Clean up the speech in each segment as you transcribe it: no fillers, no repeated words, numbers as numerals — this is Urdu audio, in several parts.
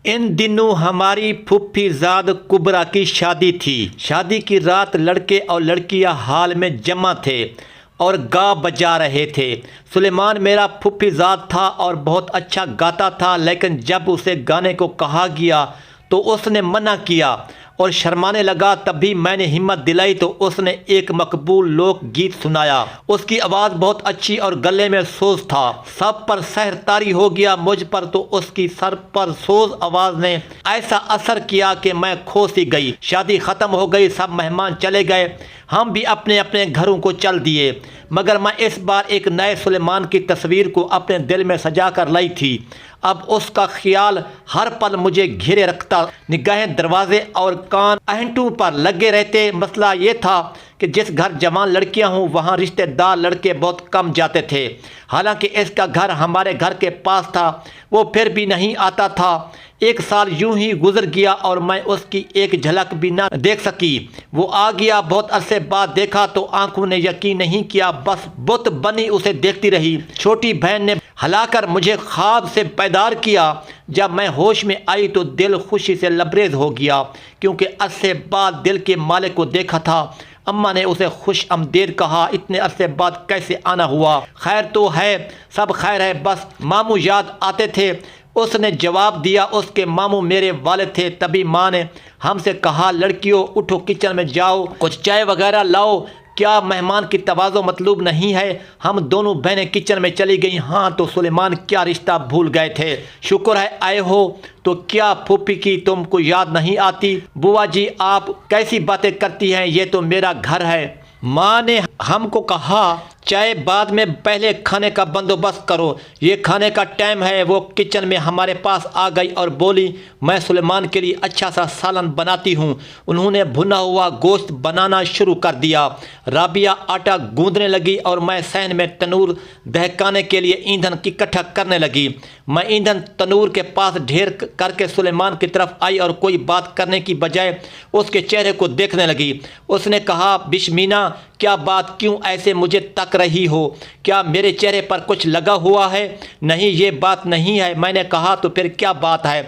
ان دنوں ہماری پھوپھی زاد کبرا کی شادی تھی۔ شادی کی رات لڑکے اور لڑکیاں ہال میں جمع تھے اور گا بجا رہے تھے۔ سلیمان میرا پھوپھی زاد تھا اور بہت اچھا گاتا تھا، لیکن جب اسے گانے کو کہا گیا تو اس نے منع کیا اور شرمانے لگا۔ تبھی میں نے ہمت دلائی تو اس نے ایک مقبول لوک گیت سنایا۔ اس کی آواز بہت اچھی اور گلے میں سوز تھا۔ سب پر سحر طاری ہو گیا، مجھ پر تو اس کی سر پر سوز آواز نے ایسا اثر کیا کہ میں کھو سی گئی۔ شادی ختم ہو گئی، سب مہمان چلے گئے، ہم بھی اپنے اپنے گھروں کو چل دیے، مگر میں اس بار ایک نئے سلیمان کی تصویر کو اپنے دل میں سجا کر لائی تھی۔ اب اس کا خیال ہر پل مجھے گھیرے رکھتا، نگاہیں دروازے اور کان آہنٹوں پر لگے رہتے۔ مسئلہ یہ تھا کہ جس گھر جوان لڑکیاں ہوں وہاں رشتہ دار لڑکے بہت کم جاتے تھے۔ حالانکہ اس کا گھر ہمارے گھر کے پاس تھا، وہ پھر بھی نہیں آتا تھا۔ ایک سال یوں ہی گزر گیا اور میں اس کی ایک جھلک بھی نہ دیکھ سکی۔ وہ آ گیا، بہت عرصے بعد دیکھا تو آنکھوں نے یقین نہیں کیا، بس بت بنی اسے دیکھتی رہی۔ چھوٹی بہن نے ہلا کر مجھے خواب سے بیدار کیا۔ جب میں ہوش میں آئی تو دل خوشی سے لبریز ہو گیا، کیونکہ عرصے بعد دل کے مالک کو دیکھا تھا۔ اماں نے اسے خوش آمدید کہا۔ اتنے عرصے بعد کیسے آنا ہوا؟ خیر تو ہے، سب خیر ہے، بس ماموں یاد آتے تھے۔ اس نے جواب دیا، اس کے ماموں میرے والد تھے۔ تبھی ماں نے ہم سے کہا، لڑکیوں اٹھو، کچن میں جاؤ، کچھ چائے وغیرہ لاؤ۔ کیا مہمان کی تواضع مطلوب نہیں ہے؟ ہم دونوں بہنیں کچن میں چلی گئیں۔ ہاں تو سلیمان کیا رشتہ بھول گئے تھے؟ شکر ہے آئے ہو۔ تو کیا پھوپھی کی تم کو یاد نہیں آتی؟ بوا جی آپ کیسی باتیں کرتی ہیں، یہ تو میرا گھر ہے۔ ماں نے ہم کو کہا، چائے بعد میں، پہلے کھانے کا بندوبست کرو، یہ کھانے کا ٹائم ہے۔ وہ کچن میں ہمارے پاس آ گئی اور بولی، میں سلیمان کے لیے اچھا سا سالن بناتی ہوں۔ انہوں نے بھنا ہوا گوشت بنانا شروع کر دیا۔ رابعہ آٹا گوندنے لگی اور میں صحن میں تنور دہکانے کے لیے ایندھن اکٹھا کرنے لگی۔ میں ایندھن تنور کے پاس ڈھیر کر کے سلیمان کی طرف آئی اور کوئی بات کرنے کی بجائے اس کے چہرے کو دیکھنے لگی۔ اس نے کہا، بشمینا کیا بات، کیوں ایسے مجھے تک رہی ہو؟ کیا میرے چہرے پر کچھ لگا ہوا ہے؟ نہیں، یہ بات نہیں ہے۔ میں نے کہا، تو پھر کیا بات ہے؟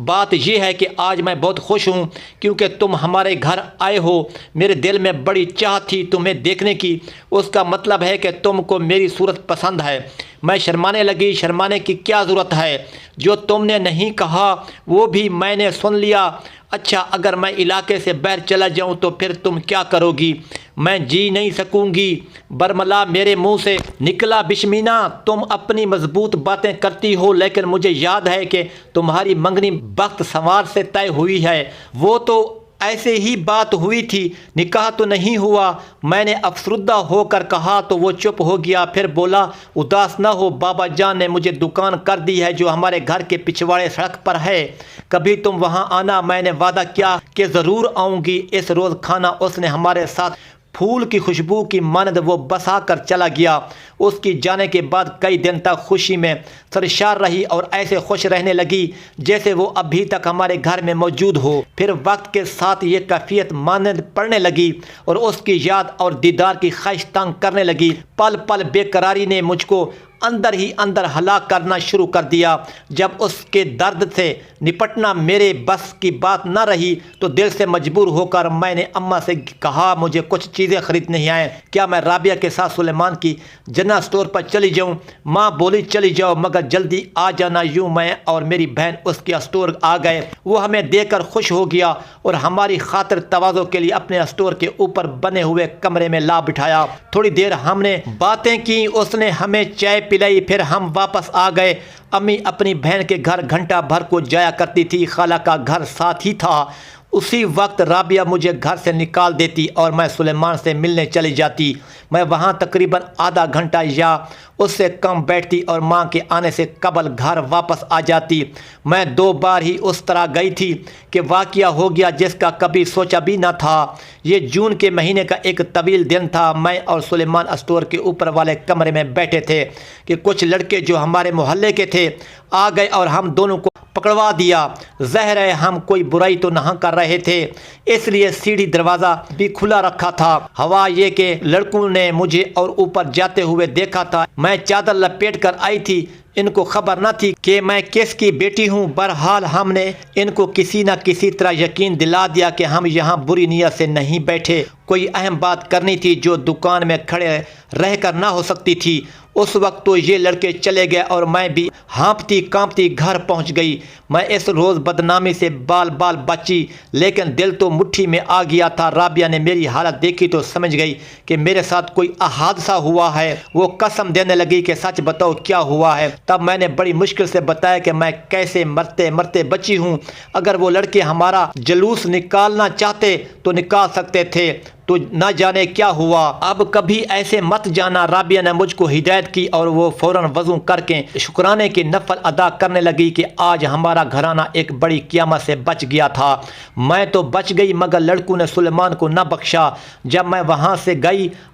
بات یہ ہے کہ آج میں بہت خوش ہوں کیونکہ تم ہمارے گھر آئے ہو۔ میرے دل میں بڑی چاہ تھی تمہیں دیکھنے کی۔ اس کا مطلب ہے کہ تم کو میری صورت پسند ہے۔ میں شرمانے لگی۔ شرمانے کی کیا ضرورت ہے؟ جو تم نے نہیں کہا وہ بھی میں نے سن لیا۔ اچھا، اگر میں علاقے سے باہر چلا جاؤں تو پھر تم کیا کرو گی؟ میں جی نہیں سکوں گی، برملا میرے منہ سے نکلا۔ بشمینا تم اپنی مضبوط باتیں کرتی ہو، لیکن مجھے یاد ہے کہ تمہاری منگنی بخت سنوار سے طے ہوئی ہے۔ وہ تو ایسے ہی بات ہوئی تھی، نکاح تو نہیں ہوا۔ میں نے افسردہ ہو کر کہا تو وہ چپ ہو گیا، پھر بولا، اداس نہ ہو، بابا جان نے مجھے دکان کر دی ہے جو ہمارے گھر کے پچھواڑے سڑک پر ہے، کبھی تم وہاں آنا۔ میں نے وعدہ کیا کہ ضرور آؤں گی۔ اس روز کھانا اس نے ہمارے ساتھ پھول کی خوشبو کی مانند وہ بسا کر چلا گیا۔ اس کی جانے کے بعد کئی دن تک خوشی میں سرشار رہی اور ایسے خوش رہنے لگی جیسے وہ ابھی تک ہمارے گھر میں موجود ہو۔ پھر وقت کے ساتھ یہ کیفیت مانند پڑنے لگی اور اس کی یاد اور دیدار کی خواہش تنگ کرنے لگی۔ پل پل بے قراری نے مجھ کو اندر ہی اندر ہلاک کرنا شروع کر دیا۔ جب اس کے درد سے نپٹنا میرے بس کی بات نہ رہی تو دل سے مجبور ہو کر میں نے اماں سے کہا، مجھے کچھ چیزیں خریدنی ہیں، کیا میں رابعہ کے ساتھ سلیمان کی جنرل اسٹور پر چلی جاؤں؟ ماں بولی، چلی جاؤ، مگر جلدی آ جانا۔ یوں میں اور میری بہن اس کے اسٹور آ گئے۔ وہ ہمیں دیکھ کر خوش ہو گیا اور ہماری خاطر تواضع کے لیے اپنے اسٹور کے اوپر بنے ہوئے کمرے میں لا بٹھایا۔ تھوڑی دیر ہم نے باتیں کی، اس نے ہمیں چائے پلائی، پھر ہم واپس آ گئے۔ امی اپنی بہن کے گھر گھنٹہ بھر کو جایا کرتی تھی، خالہ کا گھر ساتھ ہی تھا۔ اسی وقت رابعہ مجھے گھر سے نکال دیتی اور میں سلیمان سے ملنے چلی جاتی۔ میں وہاں تقریباً آدھا گھنٹہ یا اس سے کم بیٹھتی اور ماں کے آنے سے قبل گھر واپس آ جاتی۔ میں 2 بار ہی اس طرح گئی تھی کہ واقعہ ہو گیا جس کا کبھی سوچا بھی نہ تھا۔ یہ جون کے مہینے کا ایک طویل دن تھا۔ میں اور سلیمان اسٹور کے اوپر والے کمرے میں بیٹھے تھے کہ کچھ لڑکے جو ہمارے محلے کے تھے آ گئے اور ہم دونوں کو پکڑوا دیا۔ ظاہر ہے ہم کوئی برائی تو نہ کر رہے تھے، اس لیے سیڑھی دروازہ بھی کھلا رکھا تھا۔ ہوا یہ کہ لڑکوں نے مجھے اور اوپر جاتے ہوئے دیکھا تھا۔ میں چادر لپیٹ کر آئی تھی، ان کو خبر نہ تھی کہ میں کس کی بیٹی ہوں۔ بہرحال ہم نے ان کو کسی نہ کسی طرح یقین دلا دیا کہ ہم یہاں بری نیت سے نہیں بیٹھے، کوئی اہم بات کرنی تھی جو دکان میں کھڑے رہ کر نہ ہو سکتی تھی۔ اس وقت تو یہ لڑکے چلے گئے اور میں بھی ہانپتی کانپتی گھر پہنچ گئی۔ میں اس روز بدنامی سے بال بال بچی، لیکن دل تو مٹھی میں آ گیا تھا۔ رابعہ نے میری حالت دیکھی تو سمجھ گئی کہ میرے ساتھ کوئی حادثہ ہوا ہے۔ وہ قسم دینے لگی کہ سچ بتاؤ کیا ہوا ہے۔ تب میں نے بڑی مشکل سے بتایا کہ میں کیسے مرتے مرتے بچی ہوں۔ اگر وہ لڑکے ہمارا جلوس نکالنا چاہتے تو نکال سکتے تھے، تو نہ جانے کیا ہوا۔ اب کبھی ایسے مت جانا۔ رابعہ نے مجھ کو ہدایت کی اور وہ فوراً وضو کر کے شکرانے کی نفل ادا کرنے لگی کہ آج ہمارا گھرانہ ایک بڑی قیامت سے بچ گیا تھا۔ میں تو بچ گئی مگر لڑکوں نے سلیمان کو نہ بخشا۔ جب میں وہاں سے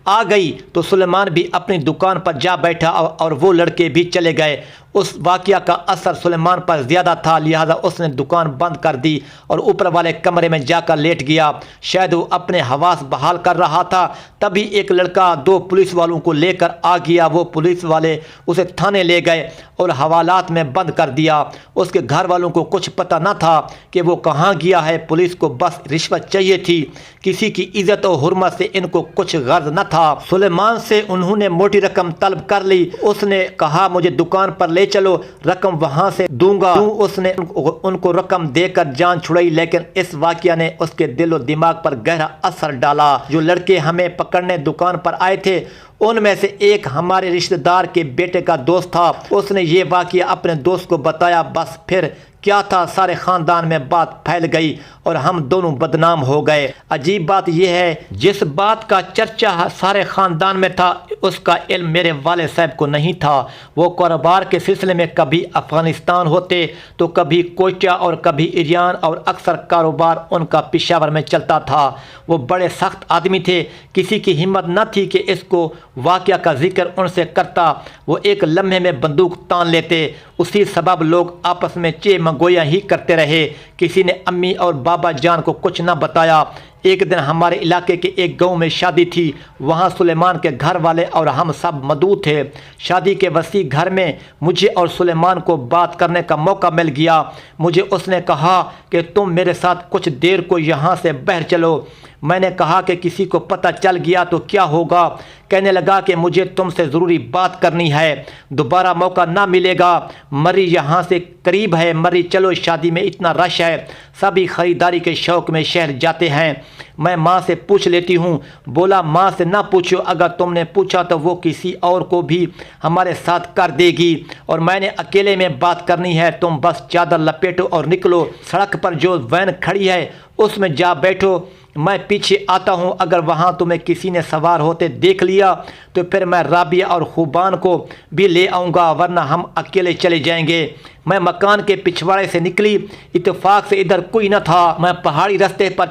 آ گئی تو سلیمان بھی اپنی دکان پر جا بیٹھا اور وہ لڑکے بھی چلے گئے۔ اس واقعہ کا اثر سلیمان پر زیادہ تھا، لہذا اس نے دکان بند کر دی اور اوپر والے کمرے میں جا کر لیٹ گیا۔ شاید وہ اپنے حواس بحال کر رہا تھا، تبھی ایک لڑکا 2 پولیس والوں کو لے کر آ گیا۔ وہ پولیس والے اسے تھانے لے گئے اور حوالات میں بند کر دیا۔ اس کے گھر والوں کو کچھ پتہ نہ تھا کہ وہ کہاں گیا ہے۔ پولیس کو بس رشوت چاہیے تھی، کسی کی عزت و حرمت سے ان کو کچھ غرض نہ تھا۔ سلیمان سے انہوں نے موٹی رقم طلب کر لی۔ اس نے کہا مجھے دکان پر لے چلو، رقم وہاں سے دوں گا۔ اس نے ان کو رقم دے کر جان چھڑائی، لیکن اس واقعہ نے اس کے دل و دماغ پر گہرا اثر ڈالا۔ جو لڑکے ہمیں پکڑنے دکان پر آئے تھے ان میں سے ایک ہمارے رشتہ دار کے بیٹے کا دوست تھا۔ اس نے یہ واقعہ اپنے دوست کو بتایا۔ بس پھر کیا تھا، سارے خاندان میں بات پھیل گئی اور ہم دونوں بدنام ہو گئے۔ عجیب بات یہ ہے، جس بات کا چرچا سارے خاندان میں تھا اس کا علم میرے والد صاحب کو نہیں تھا۔ وہ کاروبار کے سلسلے میں کبھی افغانستان ہوتے تو کبھی کوئٹہ اور کبھی ایران، اور اکثر کاروبار ان کا پشاور میں چلتا تھا۔ وہ بڑے سخت آدمی تھے، کسی کی ہمت نہ تھی کہ اس کو واقعہ کا ذکر ان سے کرتا۔ وہ ایک لمحے میں بندوق تان لیتے، اسی سبب لوگ آپس میں چے گویا ہی کرتے رہے۔ کسی نے امی اور بابا جان کو کچھ نہ بتایا۔ ایک دن ہمارے علاقے کے ایک گاؤں میں شادی تھی، وہاں سلیمان کے گھر والے اور ہم سب مدعو تھے۔ شادی کے وسیع گھر میں مجھے اور سلیمان کو بات کرنے کا موقع مل گیا۔ مجھے اس نے کہا کہ تم میرے ساتھ کچھ دیر کو یہاں سے باہر چلو۔ میں نے کہا کہ کسی کو پتہ چل گیا تو کیا ہوگا؟ کہنے لگا کہ مجھے تم سے ضروری بات کرنی ہے، دوبارہ موقع نہ ملے گا۔ مری یہاں سے قریب ہے، مری چلو، شادی میں اتنا رش ہے، سبھی خریداری کے شوق میں شہر جاتے ہیں۔ میں ماں سے پوچھ لیتی ہوں۔ بولا ماں سے نہ پوچھو، اگر تم نے پوچھا تو وہ کسی اور کو بھی ہمارے ساتھ کر دے گی، اور میں نے اکیلے میں بات کرنی ہے۔ تم بس چادر لپیٹو اور نکلو، سڑک پر جو وین کھڑی ہے اس میں جا بیٹھو، میں پیچھے آتا ہوں۔ اگر وہاں تمہیں کسی نے سوار ہوتے دیکھ لیا تو پھر میں رابعہ اور خوبان کو بھی لے آؤں گا، ورنہ ہم اکیلے چلے جائیں گے۔ میں مکان کے پچھواڑے سے نکلی، اتفاق سے ادھر کوئی نہ تھا۔ میں پہاڑی راستے پر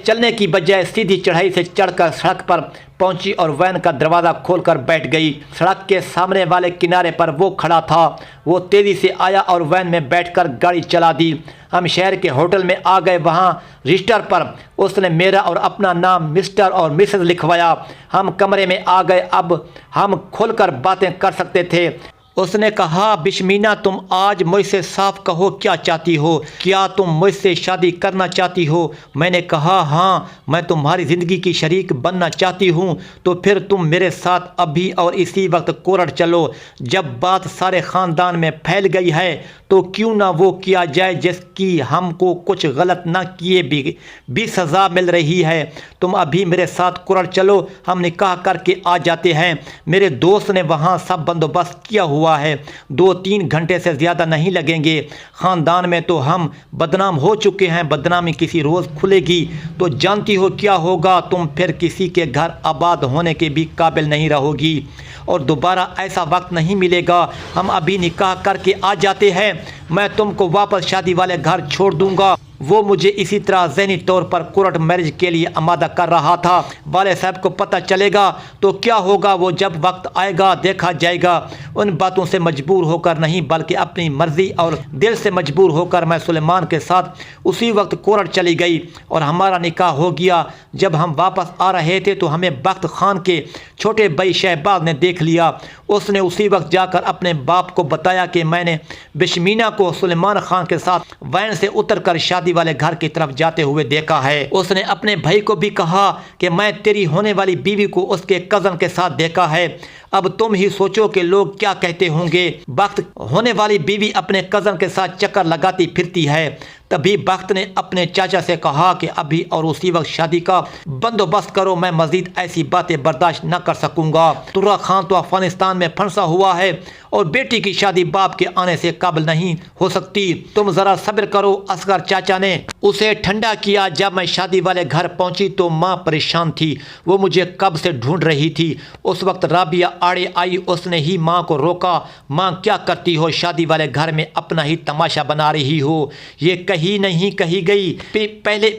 چلنے کی بجائے سیدھی چڑھائی سے چڑھ کر سڑک پر پہنچی اور وین کا دروازہ کھول کر بیٹھ گئی۔ سڑک کے سامنے والے کنارے پر وہ کھڑا تھا۔ وہ تیزی سے آیا اور وین میں بیٹھ کر گاڑی چلا دی۔ ہم شہر کے ہوٹل میں آ گئے۔ وہاں رجسٹر پر اس نے میرا اور اپنا نام مسٹر اور مسز لکھوایا۔ ہم کمرے میں آ گئے، اب ہم کھل کر باتیں کر سکتے تھے۔ اس نے کہا بشمینا تم آج مجھ سے صاف کہو کیا چاہتی ہو، کیا تم مجھ سے شادی کرنا چاہتی ہو؟ میں نے کہا ہاں، میں تمہاری زندگی کی شریک بننا چاہتی ہوں۔ تو پھر تم میرے ساتھ ابھی اور اسی وقت کورٹ چلو۔ جب بات سارے خاندان میں پھیل گئی ہے تو کیوں نہ وہ کیا جائے جس کی ہم کو کچھ غلط نہ کیے بھی سزا مل رہی ہے۔ تم ابھی میرے ساتھ کورٹ چلو، ہم نکاح کر کے آ جاتے ہیں۔ میرے دوست نے وہاں سب بندوبست کیا ہوا ہے، 2-3 گھنٹے سے زیادہ نہیں لگیں گے۔ خاندان میں تو ہم بدنام ہو چکے ہیں، بدنامی کسی روز کھلے گی تو جانتی ہو کیا ہوگا؟ تم پھر کسی کے گھر آباد ہونے کے بھی قابل نہیں رہو گی، اور دوبارہ ایسا وقت نہیں ملے گا۔ ہم ابھی نکاح کر کے آ جاتے ہیں، میں تم کو واپس شادی والے گھر چھوڑ دوں گا۔ وہ مجھے اسی طرح ذہنی طور پر کورٹ میرج کے لیے آمادہ کر رہا تھا۔ والد صاحب کو پتہ چلے گا تو کیا ہوگا، وہ جب وقت آئے گا دیکھا جائے گا۔ ان باتوں سے مجبور ہو کر نہیں بلکہ اپنی مرضی اور دل سے مجبور ہو کر میں سلیمان کے ساتھ اسی وقت کورٹ چلی گئی اور ہمارا نکاح ہو گیا۔ جب ہم واپس آ رہے تھے تو ہمیں بخت خان کے چھوٹے بھائی شہباز نے دیکھ لیا۔ اس نے اسی وقت جا کر اپنے باپ کو بتایا کہ میں نے بشمینا کو سلیمان خان کے ساتھ وین سے اتر کر شادی والے گھر کی طرف جاتے ہوئے دیکھا ہے۔ اس نے اپنے بھائی کو بھی کہا کہ میں تیری ہونے والی بیوی کو اس کے کزن کے ساتھ دیکھا ہے۔ اب تم ہی سوچو کہ لوگ کیا کہتے ہوں گے۔ بخت ہونے والی بیوی اپنے کزن کے ساتھ چکر لگاتی پھرتی ہے۔ تبھی بخت نے اپنے چاچا سے کہا کہ ابھی اور اسی وقت شادی کا بندوبست کرو، میں مزید ایسی باتیں برداشت نہ کر سکوں گا۔ ترا خان تو افغانستان میں پھنسا ہوا ہے اور بیٹی کی شادی باپ کے آنے سے قبل نہیں ہو سکتی، تم ذرا صبر کرو۔ اصغر چاچا نے اسے ٹھنڈا کیا۔ جب میں شادی والے گھر پہنچی تو ماں پریشان تھی، وہ مجھے کب سے ڈھونڈ رہی تھی۔ اس وقت رابعہ آڑے آئی، اس نے ہی ماں کو روکا۔ ماں کیا کرتی ہو، شادی والے گھر میں اپنا ہی تماشا بنا رہی ہو، یہ کہیں نہیں کہی گئی۔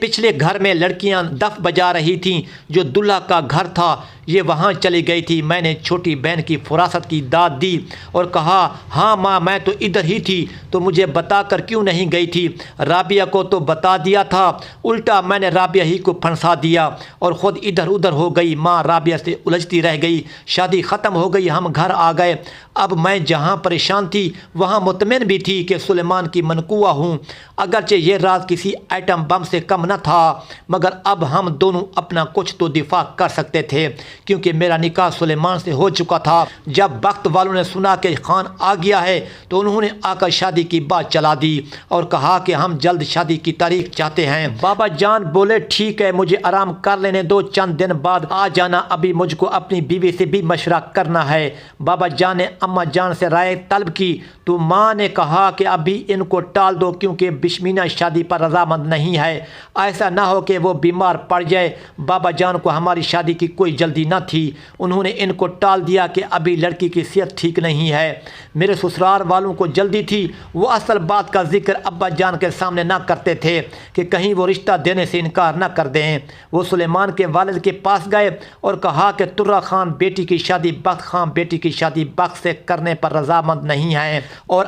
پچھلے گھر میں لڑکیاں دف بجا رہی تھیں جو دلہا کا گھر تھا، یہ وہاں چلی گئی تھی۔ میں نے چھوٹی بہن کی فراست کی داد دی اور کہا ہاں ماں میں تو ادھر ہی تھی، تو مجھے بتا کر کیوں نہیں گئی تھی؟ رابعہ کو تو بتا دیا تھا، الٹا میں نے رابعہ ہی کو پھنسا دیا اور خود ادھر ادھر ہو گئی۔ ماں رابعہ سے الجھتی رہ گئی۔ شادی ختم ہو گئی، ہم گھر آ گئے۔ اب میں جہاں پریشان تھی وہاں مطمئن بھی تھی کہ سلیمان کی منقوہ ہوں، اگرچہ یہ راز کسی ایٹم بم سے کم نہ تھا، مگر اب ہم دونوں اپنا کچھ تو دفاع کر سکتے تھے کیونکہ میرا نکاح سلیمان سے ہو چکا تھا۔ جب بخت والوں نے سنا کہ خان آ گیا ہے تو انہوں نے آ کر شادی کی بات چلا دی اور کہا کہ ہم جلد شادی کی تاریخ چاہتے ہیں۔ بابا جان بولے ٹھیک ہے، مجھے آرام کر لینے دو، چند دن بعد آ جانا، ابھی مجھ کو اپنی بیوی سے بھی مشورہ کرنا ہے۔ بابا جان نے اماں جان سے رائے طلب کی تو ماں نے کہا کہ ابھی ان کو ٹال دو کیونکہ بشمینا شادی پر رضامند نہیں ہے، ایسا نہ ہو کہ وہ بیمار پڑ جائے۔ بابا جان کو ہماری شادی کی کوئی جلدی نہ تھی، انہوں نے ان کو ٹال دیا کہ ابھی لڑکی کی صحت ٹھیک نہیں ہے۔ میرے سسرال والوں کو جلدی تھی، وہ اصل بات کا ذکر ابا جان کے سامنے نہ کرتے تھے کہ کہیں وہ رشتہ دینے سے انکار نہ کر دیں۔ وہ سلیمان کے والد کے پاس گئے اور کہا کہ ترا خان بیٹی کی شادی بخت خان بیٹی کی شادی بخت سے کرنے پر رضامند نہیں ہے اور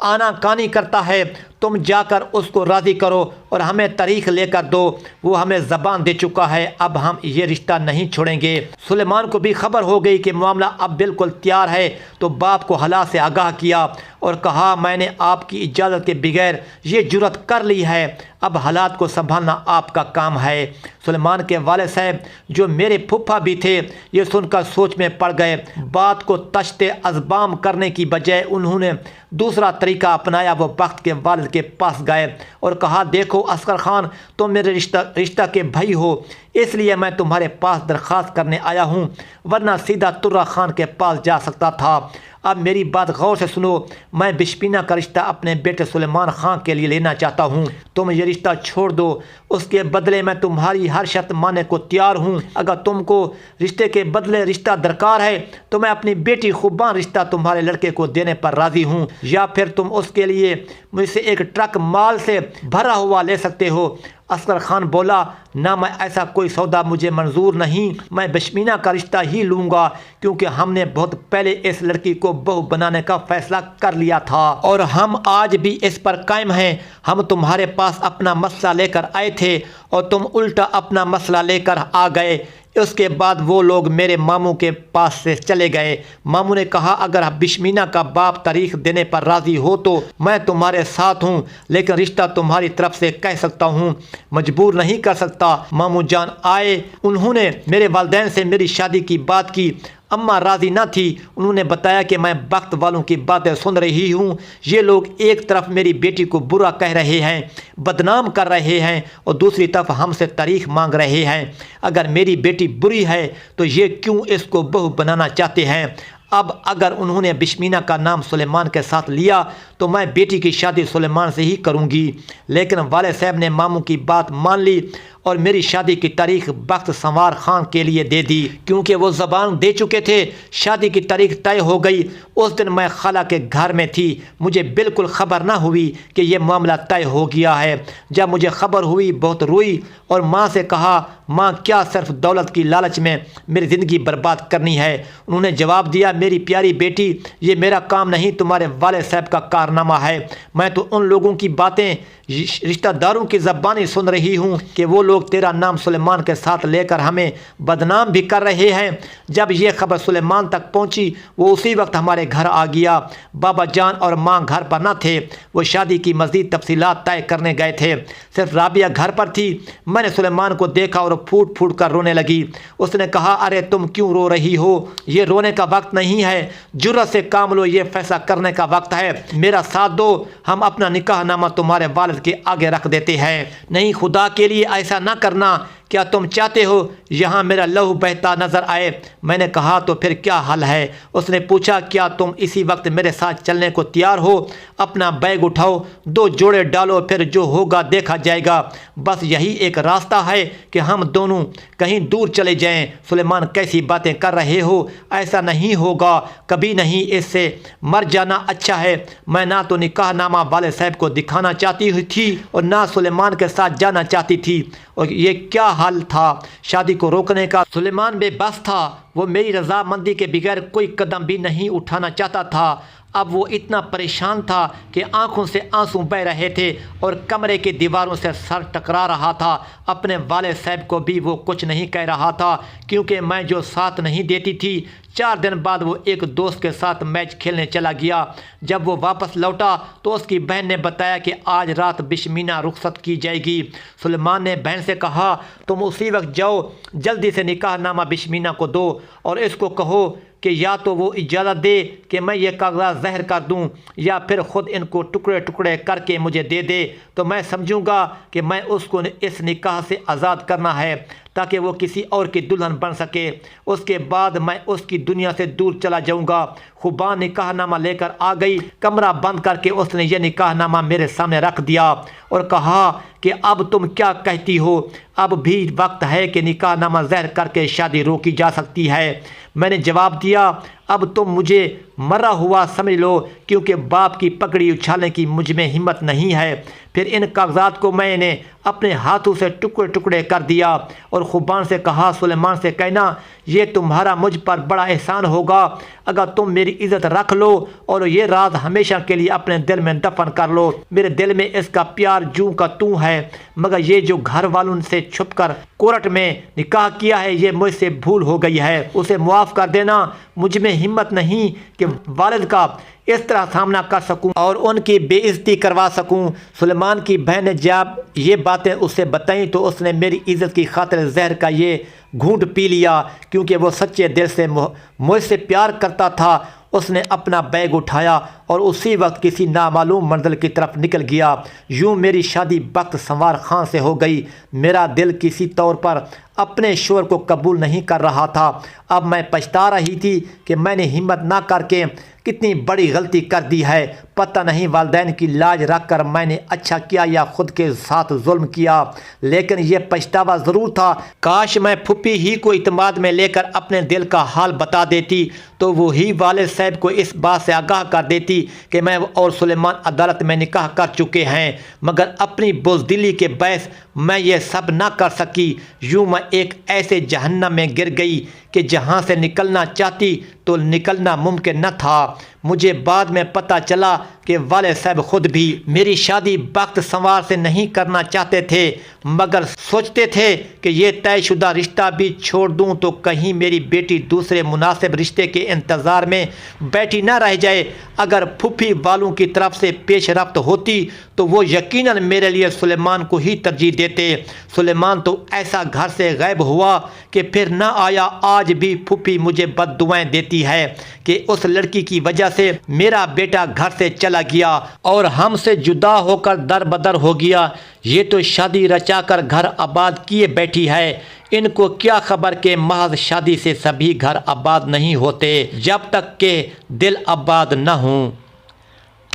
آنا کانی کرتا ہے، تم جا کر اس کو راضی کرو اور ہمیں تاریخ لے کر دو، وہ ہمیں زبان دے چکا ہے، اب ہم یہ رشتہ نہیں چھوڑیں گے۔ سلیمان کو بھی خبر ہو گئی کہ معاملہ اب بالکل تیار ہے تو باپ کو حالات سے آگاہ کیا اور کہا میں نے آپ کی اجازت کے بغیر یہ جرات کر لی ہے، اب حالات کو سنبھالنا آپ کا کام ہے۔ سلیمان کے والد صاحب جو میرے پھپھا بھی تھے یہ سن کر سوچ میں پڑ گئے۔ بات کو تشت ازبام کرنے کی بجائے انہوں نے دوسرا طریقہ اپنایا۔ وہ بخت کے والد کے پاس گئے اور کہا دیکھو اصغر خان، تم میرے رشتہ کے بھائی ہو، اس لیے میں تمہارے پاس درخواست کرنے آیا ہوں، ورنہ سیدھا ترا خان کے پاس جا سکتا تھا۔ اب میری بات غور سے سنو، میں بشمینا کا رشتہ اپنے بیٹے سلیمان خان کے لیے لینا چاہتا ہوں، تم یہ رشتہ چھوڑ دو، اس کے بدلے میں تمہاری ہر شرط ماننے کو تیار ہوں۔ اگر تم کو رشتے کے بدلے رشتہ درکار ہے تو میں اپنی بیٹی خوبان رشتہ تمہارے لڑکے کو دینے پر راضی ہوں، یا پھر تم اس کے لیے مجھ سے ایک ٹرک مال سے بھرا ہوا لے سکتے ہو۔ اصغر خان بولا نہ، میں ایسا کوئی سودا مجھے منظور نہیں، میں بشمینا کا رشتہ ہی لوں گا کیونکہ ہم نے بہت پہلے اس لڑکی کو بہو بنانے کا فیصلہ کر لیا تھا اور ہم آج بھی اس پر قائم ہیں۔ ہم تمہارے پاس اپنا مسئلہ لے کر آئے تھے اور تم الٹا اپنا مسئلہ لے کر آ گئے۔ اس کے بعد وہ لوگ میرے ماموں کے پاس سے چلے گئے۔ ماموں نے کہا اگر بشمینا کا باپ تاریخ دینے پر راضی ہو تو میں تمہارے ساتھ ہوں، لیکن رشتہ تمہاری طرف سے کہہ سکتا ہوں، مجبور نہیں کر سکتا۔ ماموں جان آئے، انہوں نے میرے والدین سے میری شادی کی بات کی۔ اماں راضی نہ تھی، انہوں نے بتایا کہ میں بخت والوں کی باتیں سن رہی ہوں، یہ لوگ ایک طرف میری بیٹی کو برا کہہ رہے ہیں، بدنام کر رہے ہیں اور دوسری طرف ہم سے تاریخ مانگ رہے ہیں۔ اگر میری بیٹی بری ہے تو یہ کیوں اس کو بہو بنانا چاہتے ہیں؟ اب اگر انہوں نے بشمینا کا نام سلیمان کے ساتھ لیا تو میں بیٹی کی شادی سلیمان سے ہی کروں گی۔ لیکن والد صاحب نے ماموں کی بات مان لی اور میری شادی کی تاریخ بخت سنوار خان کے لیے دے دی، کیونکہ وہ زبان دے چکے تھے۔ شادی کی تاریخ طے ہو گئی۔ اس دن میں خالہ کے گھر میں تھی، مجھے بالکل خبر نہ ہوئی کہ یہ معاملہ طے ہو گیا ہے۔ جب مجھے خبر ہوئی بہت روئی اور ماں سے کہا، ماں کیا صرف دولت کی لالچ میں میری زندگی برباد کرنی ہے؟ انہوں نے جواب دیا، میری پیاری بیٹی، یہ میرا کام نہیں، تمہارے والد صاحب کا کارنامہ ہے۔ میں تو ان لوگوں کی باتیں رشتہ داروں کی زبانی سن رہی ہوں کہ وہ لوگ تیرا نام سلیمان کے ساتھ لے کر ہمیں بدنام بھی کر رہے ہیں۔ جب یہ خبر سلیمان تک پہنچی وہ اسی وقت ہمارے گھر آ گیا۔ بابا جان اور ماں گھر پر نہ تھے، وہ شادی کی مزید تفصیلات طے کرنے گئے تھے۔ صرف رابعہ گھر پر تھی۔ میں نے سلیمان کو دیکھا اور پھوٹ پھوٹ کر رونے لگی۔ اس نے کہا، ارے تم کیوں رو رہی ہو؟ یہ رونے کا وقت نہیں ہے، جرأت سے کام لو، یہ فیصلہ کرنے کا وقت ہے۔ میرا ساتھ دو، ہم اپنا نکاح نامہ تمہارے والد کے آگے رکھ دیتے ہیں۔ نہیں، خدا کے لیے ایسا نہ کرنا۔ کیا تم چاہتے ہو یہاں میرا لہو بہتا نظر آئے؟ میں نے کہا، تو پھر کیا حل ہے؟ اس نے پوچھا، کیا تم اسی وقت میرے ساتھ چلنے کو تیار ہو؟ اپنا بیگ اٹھاؤ، 2 جوڑے ڈالو، پھر جو ہوگا دیکھا جائے گا۔ بس یہی ایک راستہ ہے کہ ہم دونوں کہیں دور چلے جائیں۔ سلیمان، کیسی باتیں کر رہے ہو؟ ایسا نہیں ہوگا، کبھی نہیں، اس سے مر جانا اچھا ہے۔ میں نہ تو نکاح نامہ والد صاحب کو دکھانا چاہتی تھی اور نہ سلیمان کے ساتھ جانا چاہتی تھی، اور یہ کیا حل تھا شادی کو روکنے کا؟ سلیمان بے بس تھا، وہ میری رضامندی کے بغیر کوئی قدم بھی نہیں اٹھانا چاہتا تھا۔ اب وہ اتنا پریشان تھا کہ آنکھوں سے آنسو بہہ رہے تھے اور کمرے کی دیواروں سے سر ٹکرا رہا تھا۔ اپنے والد صاحب کو بھی وہ کچھ نہیں کہہ رہا تھا، کیونکہ میں جو ساتھ نہیں دیتی تھی۔ 4 دن بعد وہ ایک دوست کے ساتھ میچ کھیلنے چلا گیا۔ جب وہ واپس لوٹا تو اس کی بہن نے بتایا کہ آج رات بشمینا رخصت کی جائے گی۔ سلیمان نے بہن سے کہا، تم اسی وقت جاؤ، جلدی سے نکاح نامہ بشمینا کو دو اور اس کو کہو کہ یا تو وہ اجازت دے کہ میں یہ کاغذات زہر کر دوں یا پھر خود ان کو ٹکڑے ٹکڑے کر کے مجھے دے دے، تو میں سمجھوں گا کہ میں اس کو اس نکاح سے آزاد کرنا ہے تاکہ وہ کسی اور کی دلہن بن سکے۔ اس کے بعد میں اس کی دنیا سے دور چلا جاؤں گا۔ خوبان نکاح نامہ لے کر آ گئی۔ کمرہ بند کر کے اس نے یہ نکاح نامہ میرے سامنے رکھ دیا اور کہا کہ اب تم کیا کہتی ہو؟ اب بھی وقت ہے کہ نکاح نامہ زہر کر کے شادی روکی جا سکتی ہے۔ میں نے جواب دیا، اب تم مجھے مرا ہوا سمجھ لو، کیونکہ باپ کی پگڑی اچھالنے کی مجھ میں ہمت نہیں ہے۔ پھر ان کاغذات کو میں نے اپنے ہاتھوں سے ٹکڑے ٹکڑے کر دیا اور خوبان سے کہا، سلیمان سے کہنا یہ تمہارا مجھ پر بڑا احسان ہوگا اگر تم میری عزت رکھ لو اور یہ راز ہمیشہ کے لیے اپنے دل میں دفن کر لو۔ میرے دل میں اس کا پیار جوں کا توں ہے، مگر یہ جو گھر والوں سے چھپ کر کورٹ میں نکاح کیا ہے یہ مجھ سے بھول ہو گئی ہے، اسے معاف کر دینا۔ مجھ میں ہمت نہیں کہ والد کا اس طرح سامنا کر سکوں اور ان کی بے عزتی کروا سکوں۔ سلیمان کی بہن نے جب یہ باتیں اسے بتائیں تو اس نے میری عزت کی خاطر زہر کا یہ گھونٹ پی لیا، کیونکہ وہ سچے دل سے مجھ سے پیار کرتا تھا۔ اس نے اپنا بیگ اٹھایا اور اسی وقت کسی نامعلوم منزل کی طرف نکل گیا۔ یوں میری شادی بخت سنوار خان سے ہو گئی۔ میرا دل کسی طور پر اپنے شوہر کو قبول نہیں کر رہا تھا۔ اب میں پچھتا رہی تھی کہ میں نے ہمت نہ کر کے کتنی بڑی غلطی کر دی ہے۔ پتہ نہیں والدین کی لاج رکھ کر میں نے اچھا کیا یا خود کے ساتھ ظلم کیا، لیکن یہ پچھتاوا ضرور تھا۔ کاش میں پھپھی ہی کو اعتماد میں لے کر اپنے دل کا حال بتا دیتی تو وہی والد صاحب کو اس بات سے آگاہ کر دیتی کہ میں اور سلیمان عدالت میں نکاح کر چکے ہیں، مگر اپنی بزدلی کے باعث میں یہ سب نہ کر سکی۔ یوں میں ایک ایسے جہنم میں گر گئی کہ جہاں سے نکلنا چاہتی تو نکلنا ممکن نہ تھا۔ مجھے بعد میں پتہ چلا کہ والد صاحب خود بھی میری شادی بخت سنوار سے نہیں کرنا چاہتے تھے، مگر سوچتے تھے کہ یہ طے شدہ رشتہ بھی چھوڑ دوں تو کہیں میری بیٹی دوسرے مناسب رشتے کے انتظار میں بیٹھی نہ رہ جائے۔ اگر پھپھی والوں کی طرف سے پیش رفت ہوتی تو وہ یقیناً میرے لیے سلیمان کو ہی ترجیح دیتے۔ سلیمان تو ایسا گھر سے غائب ہوا کہ پھر نہ آیا۔ آج بھی پھپھی مجھے بد دعائیں دیتی ہے کہ اس لڑکی کی وجہ سے میرا بیٹا گھر سے چلا گیا اور ہم سے جدا ہو کر در بدر ہو گیا۔ یہ تو شادی رچا کر گھر آباد کیے بیٹھی ہے۔ ان کو کیا خبر کہ محض شادی سے سبھی گھر آباد نہیں ہوتے جب تک کہ دل آباد نہ ہوں۔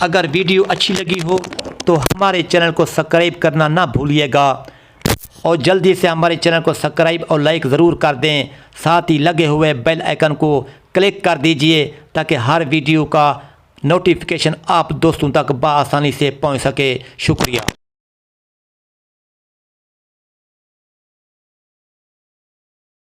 اگر ویڈیو اچھی لگی ہو تو ہمارے چینل کو سبسکرائب کرنا نہ بھولیے گا، اور جلدی سے ہمارے چینل کو سبسکرائب اور لائک ضرور کر دیں، ساتھ ہی لگے ہوئے بیل آئیکن کو کلک کر دیجئے تاکہ ہر ویڈیو کا نوٹیفیکیشن آپ دوستوں تک بآسانی سے پہنچ سکے۔ شکریہ۔